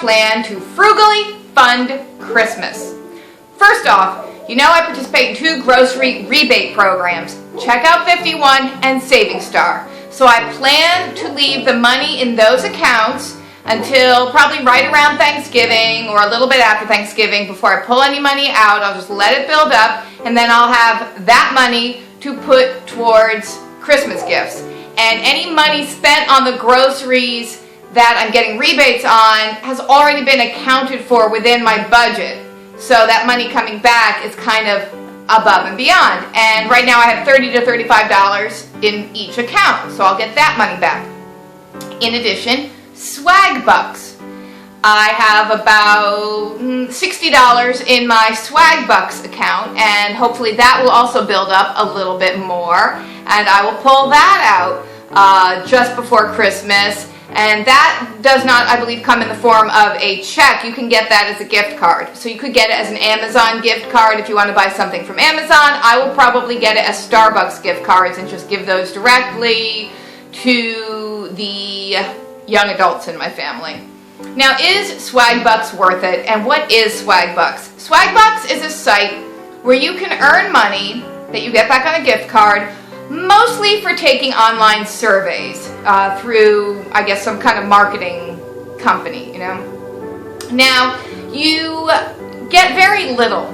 plan to frugally fund Christmas. First off, you know I participate in 2 grocery rebate programs, Checkout 51 and Saving Star. So I plan to leave the money in those accounts until probably right around Thanksgiving or a little bit after Thanksgiving. Before I pull any money out, I'll just let it build up, and then I'll have that money to put towards Christmas gifts. And any money spent on the groceries that I'm getting rebates on has already been accounted for within my budget. So that money coming back is kind of above and beyond. And right now I have $30 to $35 in each account, so I'll get that money back. In addition, Swagbucks. I have about $60 in my Swagbucks account, and hopefully that will also build up a little bit more, and I will pull that out just before Christmas. And that does not, I believe, come in the form of a check. You can get that as a gift card. So you could get it as an Amazon gift card if you want to buy something from Amazon. I will probably get it as Starbucks gift cards and just give those directly to the young adults in my family. Now, is Swagbucks worth it? And what is Swagbucks? Swagbucks is a site where you can earn money that you get back on a gift card, mostly for taking online surveys through, I guess, some kind of marketing company, you know. Now, you get very little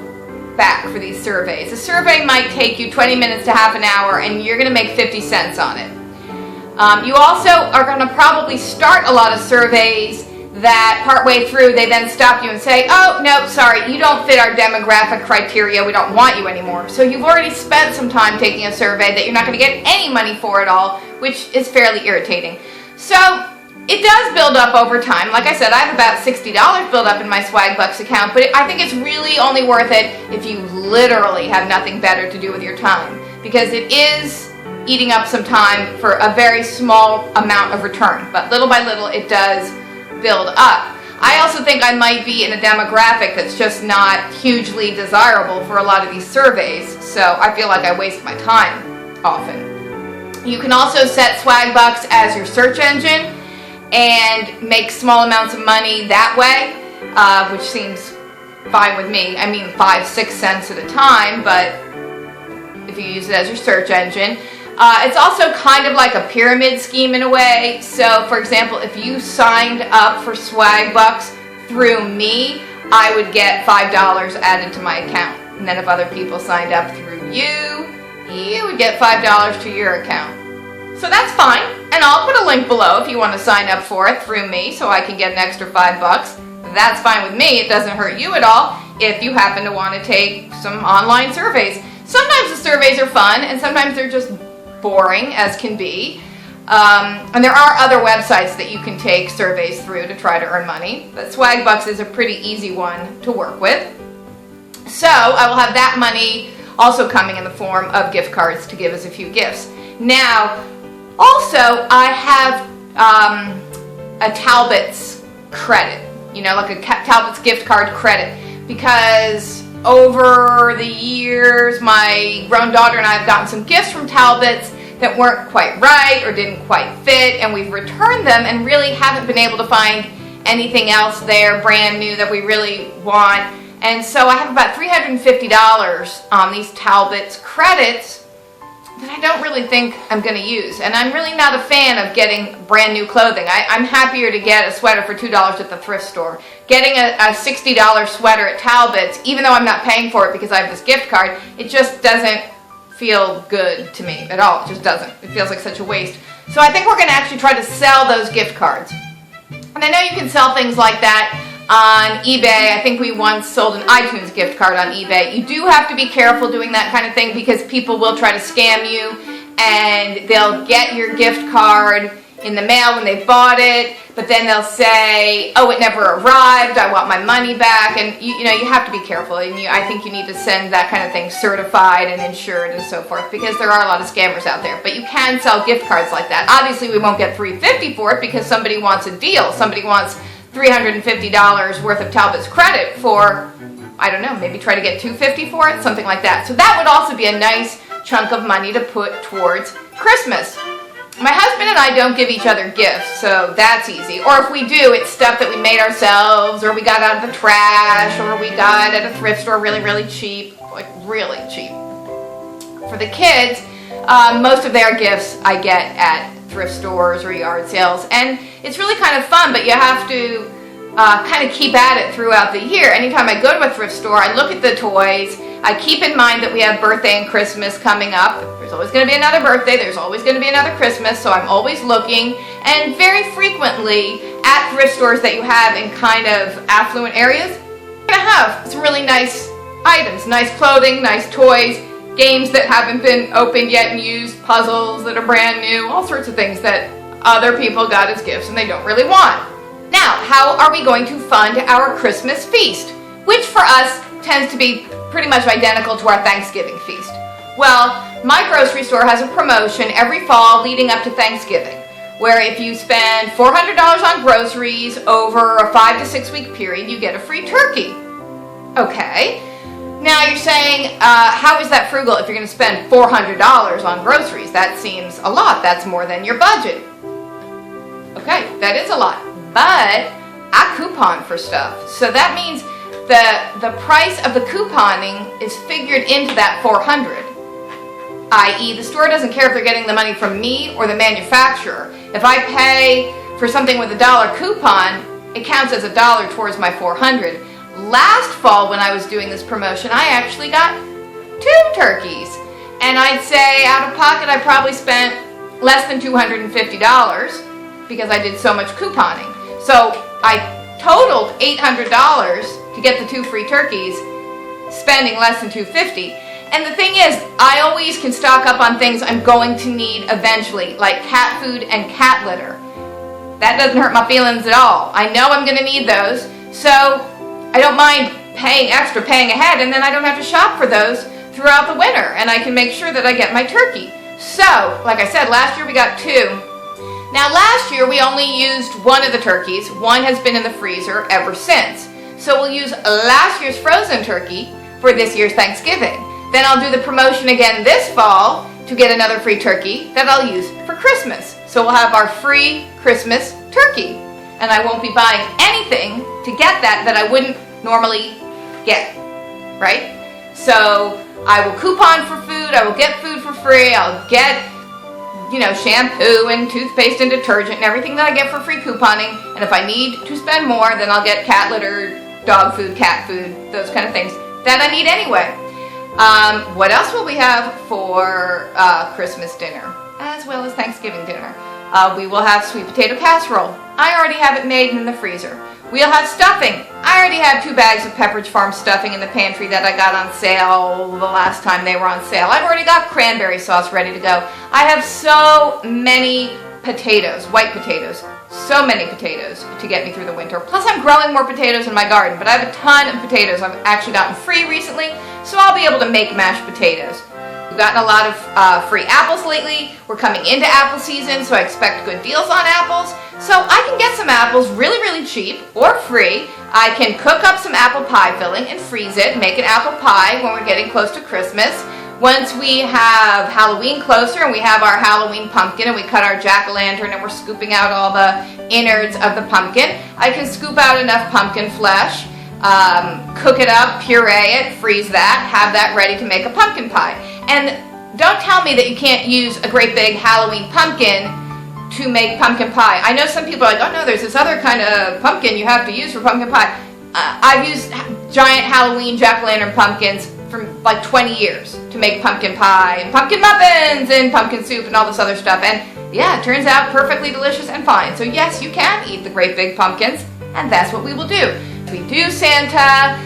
back for these surveys. A survey might take you 20 minutes to half an hour, and you're going to make 50 cents on it. You also are going to probably start a lot of surveys that partway through they then stop you and say, oh, no, sorry, you don't fit our demographic criteria, we don't want you anymore. So you've already spent some time taking a survey that you're not going to get any money for at all, which is fairly irritating. So it does build up over time. Like I said, I have about $60 built up in my Swagbucks account, but I think it's really only worth it if you literally have nothing better to do with your time, because it is eating up some time for a very small amount of return, but little by little it does build up. I also think I might be in a demographic that's just not hugely desirable for a lot of these surveys, so I feel like I waste my time often. You can also set Swagbucks as your search engine and make small amounts of money that way, which seems fine with me. I mean, 5-6 cents at a time, but if you use it as your search engine. It's also kind of like a pyramid scheme in a way. So, for example, if you signed up for Swagbucks through me, I would get $5 added to my account. And then if other people signed up through you, you would get $5 to your account. So that's fine. And I'll put a link below if you want to sign up for it through me so I can get an extra $5. That's fine with me. It doesn't hurt you at all if you happen to want to take some online surveys. Sometimes the surveys are fun, and sometimes they're just boring as can be. And there are other websites that you can take surveys through to try to earn money, but Swagbucks is a pretty easy one to work with. So I will have that money also coming in the form of gift cards to give us a few gifts. Now, also I have a Talbot's credit, you know, like a Talbot's gift card credit, because over the years, my grown daughter and I have gotten some gifts from Talbot's that weren't quite right or didn't quite fit, and we've returned them and really haven't been able to find anything else there brand new that we really want. And so I have about $350 on these Talbot's credits that I don't really think I'm going to use. And I'm really not a fan of getting brand new clothing. I'm happier to get a sweater for $2 at the thrift store. Getting a $60 sweater at Talbot's, even though I'm not paying for it because I have this gift card, it just doesn't feel good to me at all. It just doesn't. It feels like such a waste. So I think we're going to actually try to sell those gift cards. And I know you can sell things like that on eBay. I think we once sold an iTunes gift card on eBay. You do have to be careful doing that kind of thing because people will try to scam you, and they'll get your gift card in the mail when they bought it, but then they'll say, oh, it never arrived, I want my money back. And you know, you have to be careful, and I think you need to send that kind of thing certified and insured and so forth, because there are a lot of scammers out there. But you can sell gift cards like that. Obviously we won't get $350 for it because somebody wants a deal. Somebody wants $350 worth of Talbot's credit for, I don't know, maybe try to get $250 for it, something like that. So that would also be a nice chunk of money to put towards Christmas. My husband and I don't give each other gifts, so that's easy. Or if we do, it's stuff that we made ourselves, or we got out of the trash, or we got at a thrift store really, really cheap. Like really cheap. For the kids, most of their gifts I get at thrift stores or yard sales, and it's really kind of fun, but you have to kind of keep at it throughout the year. Anytime I go to a thrift store, I look at the toys. I keep in mind that we have birthday and Christmas coming up. There's always going to be another birthday. There's always going to be another Christmas, so I'm always looking. And very frequently at thrift stores that you have in kind of affluent areas, you're going to have some really nice items, nice clothing, nice toys, games that haven't been opened yet and used, puzzles that are brand new, all sorts of things that other people got as gifts and they don't really want. Now, how are we going to fund our Christmas feast, which for us tends to be pretty much identical to our Thanksgiving feast? Well, my grocery store has a promotion every fall leading up to Thanksgiving, where if you spend $400 on groceries over a 5 to 6 week period, you get a free turkey. Okay. Now you're saying, how is that frugal if you're going to spend $400 on groceries? That seems a lot. That's more than your budget. Okay, that is a lot. But I coupon for stuff. So that means the price of the couponing is figured into that $400. I.e., the store doesn't care if they're getting the money from me or the manufacturer. If I pay for something with $1 coupon, it counts as $1 towards my $400. Last fall when I was doing this promotion, I actually got 2 turkeys. And I'd say out of pocket I probably spent less than $250 because I did so much couponing. So I totaled $800 to get the 2 free turkeys, spending less than $250. And the thing is, I always can stock up on things I'm going to need eventually, like cat food and cat litter. That doesn't hurt my feelings at all. I know I'm going to need those, so I don't mind paying extra, paying ahead, and then I don't have to shop for those throughout the winter, and I can make sure that I get my turkey. So, like I said, last year we got 2. Now last year we only used one of the turkeys. One has been in the freezer ever since. So we'll use last year's frozen turkey for this year's Thanksgiving. Then I'll do the promotion again this fall to get another free turkey that I'll use for Christmas. So we'll have our free Christmas turkey. And I won't be buying anything to get that I wouldn't normally get, right? So I will coupon for food, I will get food for free, I'll get shampoo and toothpaste and detergent and everything that I get for free couponing. And if I need to spend more, then I'll get cat litter, dog food, cat food, those kind of things that I need anyway. What else will we have for Christmas dinner, as well as Thanksgiving dinner? We will have sweet potato casserole. I already have it made in the freezer. We'll have stuffing. I already have 2 bags of Pepperidge Farm stuffing in the pantry that I got on sale the last time they were on sale. I've already got cranberry sauce ready to go. I have so many potatoes, white potatoes, so many potatoes to get me through the winter. Plus I'm growing more potatoes in my garden, but I have a ton of potatoes I've actually gotten free recently, so I'll be able to make mashed potatoes. We've gotten a lot of free apples lately. We're coming into apple season, so I expect good deals on apples. So I can get some apples really, really cheap or free. I can cook up some apple pie filling and freeze it, make an apple pie when we're getting close to Christmas. Once we have Halloween closer and we have our Halloween pumpkin and we cut our jack-o'-lantern and we're scooping out all the innards of the pumpkin, I can scoop out enough pumpkin flesh, cook it up, puree it, freeze that, have that ready to make a pumpkin pie. And don't tell me that you can't use a great big Halloween pumpkin to make pumpkin pie. I know some people are like, oh no, there's this other kind of pumpkin you have to use for pumpkin pie. I've used giant Halloween jack-o'-lantern pumpkins for like 20 years to make pumpkin pie and pumpkin muffins and pumpkin soup and all this other stuff. And yeah, it turns out perfectly delicious and fine. So yes, you can eat the great big pumpkins, and that's what we will do. We do Santa.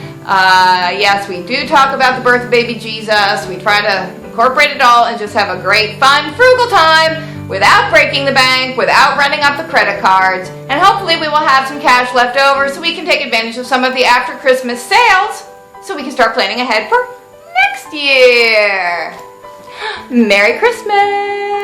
Yes, we do talk about the birth of baby Jesus. We try to incorporate it all and just have a great, fun, frugal time without breaking the bank, without running up the credit cards, and hopefully we will have some cash left over so we can take advantage of some of the after Christmas sales so we can start planning ahead for next year. Merry Christmas!